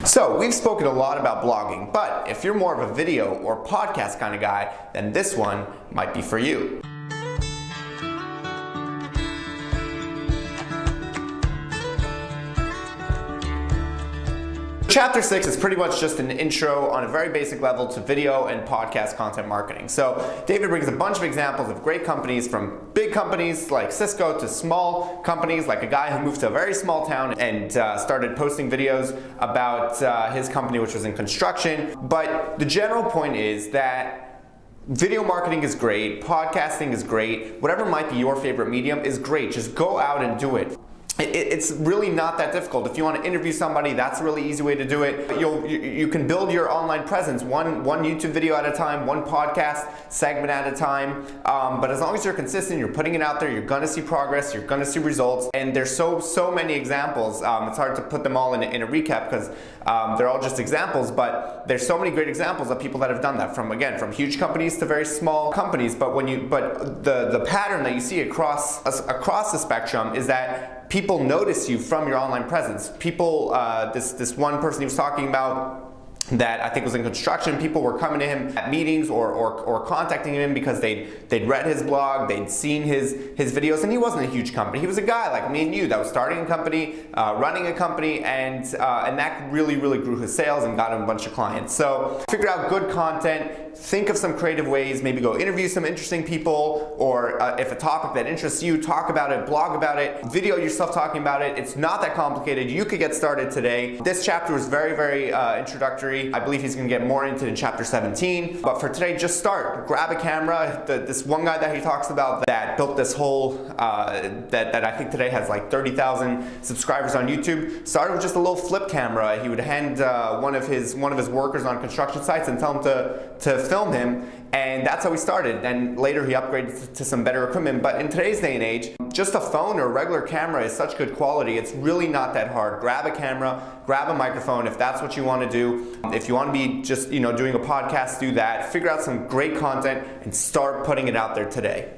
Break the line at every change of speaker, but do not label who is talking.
So we've spoken a lot about blogging, but if you're more of a video or podcast kind of guy, then this one might be for you. Chapter 6 is pretty much just an intro on a very basic level to video and podcast content marketing. So David brings a bunch of examples of great companies, from big companies like Cisco to small companies like a guy who moved to a very small town and started posting videos about his company, which was in construction. But the general point is that video marketing is great, podcasting is great, whatever might be your favorite medium is great. Just go out and do it. It's really not that difficult. If you want to interview somebody, that's a really easy way to do it. You can build your online presence one YouTube video at a time, one podcast segment at a time. But as long as you're consistent, you're putting it out there, you're going to see progress, you're going to see results. And there's so many examples. It's hard to put them all in a recap because they're all just examples. But there's so many great examples of people that have done that, from huge companies to very small companies. But the pattern that you see across the spectrum is that people notice you from your online presence. People, this one person he was talking about that I think was in construction, people were coming to him at meetings or contacting him because they'd read his blog, they'd seen his videos, and he wasn't a huge company. He was a guy like me and you that was starting a company, running a company, and that really grew his sales and got him a bunch of clients. So figure out good content, think of some creative ways, maybe go interview some interesting people, or if a topic that interests you, talk about it, blog about it, video yourself talking about it. It's not that complicated. You could get started today. This chapter was very introductory. I believe he's going to get more into it in chapter 17. But for today, just start. Grab a camera. This one guy that he talks about that built this whole, that I think today has like 30,000 subscribers on YouTube, started with just a little flip camera. He would hand one of his workers on construction sites and tell him to film him, and that's how he started. And later he upgraded to some better equipment. But in today's day and age, just a phone or a regular camera is such good quality, it's really not that hard. Grab a camera, grab a microphone if that's what you want to do. If you want to be just doing a podcast, do that. Figure out some great content and start putting it out there today.